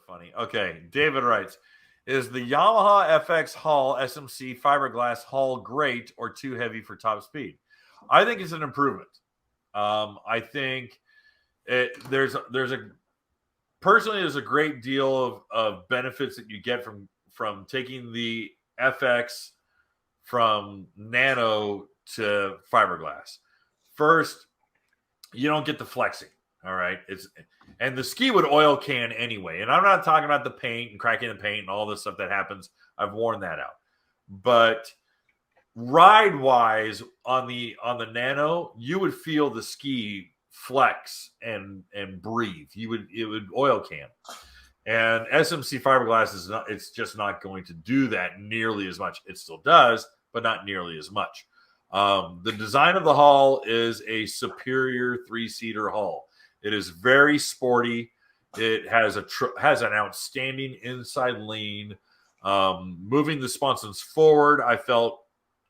funny. Okay, David writes, is the Yamaha FX Hull SMC fiberglass hull great or too heavy for top speed? I think it's an improvement. I think there's a personally there's a great deal of benefits that you get from taking the FX from nano to fiberglass. First, you don't get the flexing. All right. And the ski would oil can anyway. And I'm not talking about the paint and cracking the paint and all this stuff that happens. I've worn that out. But ride wise on the nano, you would feel the ski flex and breathe. It would oil can. And SMC fiberglass it's just not going to do that nearly as much. It still does, but not nearly as much. The design of the hull is a superior 3-seater hull. It is very sporty. It has an outstanding inside lean. Moving the sponsons forward, I felt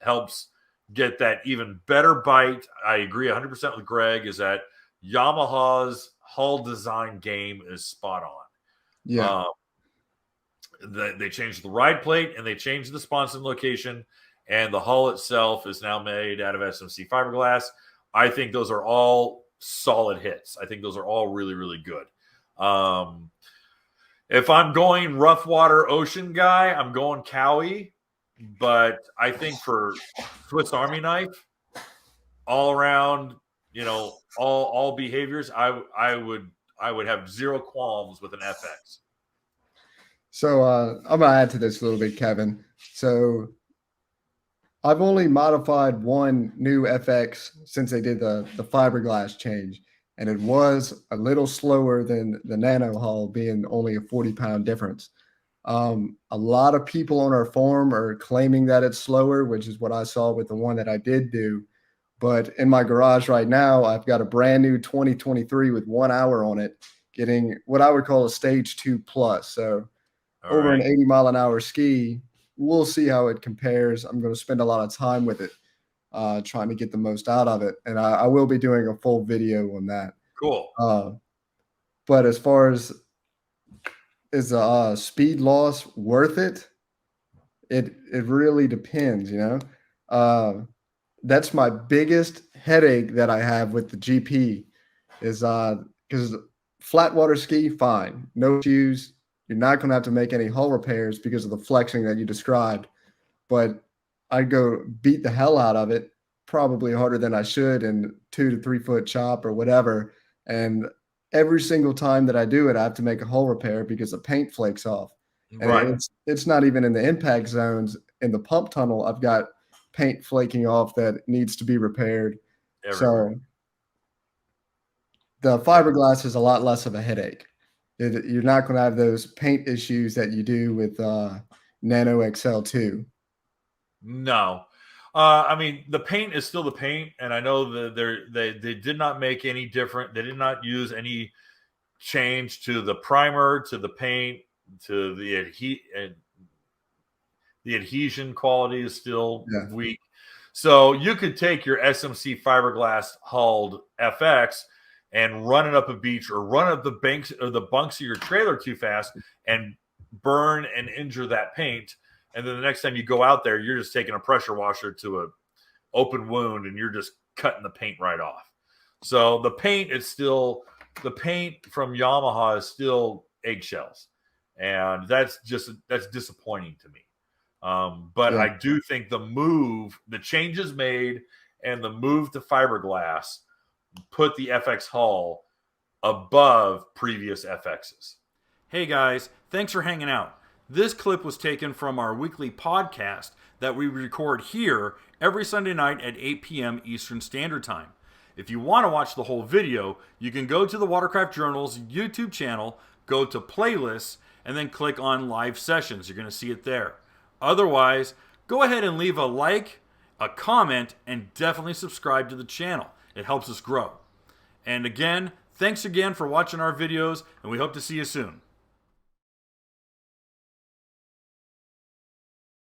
helps get that even better bite. I agree 100% with Greg. Is that Yamaha's hull design game is spot on. Yeah. They changed the ride plate and they changed the sponson location, and the hull itself is now made out of SMC fiberglass. I think those are all solid hits. I think those are all really, really good. If I'm going rough water ocean guy, I'm going Cowie. But I think for Swiss Army knife, all around, all behaviors, I would have zero qualms with an FX. So I'm gonna add to this a little bit, Kevin. So I've only modified one new FX since they did the fiberglass change, and it was a little slower than the nano hull, being only a 40-pound difference. A lot of people on our forum are claiming that it's slower, which is what I saw with the one that I did do. But in my garage right now, I've got a brand new 2023 with 1 hour on it, getting what I would call a stage 2+. So over an 80-mile-an-hour ski, we'll see how it compares. I'm going to spend a lot of time with it, trying to get the most out of it. And I will be doing a full video on that. Cool. But as far as is the speed loss worth it? It really depends, That's my biggest headache that I have with the GP is because flat water ski, fine. No shoes. You're not going to have to make any hull repairs because of the flexing that you described. But I'd go beat the hell out of it, probably harder than I should, in 2 to 3 foot chop or whatever. And every single time that I do it, I have to make a hull repair because the paint flakes off. And right. It's not even in the impact zones. In the pump tunnel, I've got paint flaking off that needs to be repaired. Everywhere. So the fiberglass is a lot less of a headache. You're not going to have those paint issues that you do with Nano XL2. No. I mean, the paint is still the paint, and I know that they did not make any different. They did not use any change to the primer, to the paint, to the adhesion quality is still weak. So you could take your SMC fiberglass hulled FX and run it up a beach or run up the banks or the bunks of your trailer too fast and burn and injure that paint. And then the next time you go out there, you're just taking a pressure washer to an open wound and you're just cutting the paint right off. So the paint from Yamaha is still eggshells. And that's disappointing to me. But I do think the changes made and the move to fiberglass put the FX hull above previous FXs. Hey guys, thanks for hanging out. This clip was taken from our weekly podcast that we record here every Sunday night at 8 p.m. Eastern Standard Time. If you want to watch the whole video, you can go to the Watercraft Journal's YouTube channel, go to playlists, and then click on live sessions. You're going to see it there. Otherwise, go ahead and leave a like, a comment, and definitely subscribe to the channel. It helps us grow. And again, thanks again for watching our videos, and we hope to see you soon.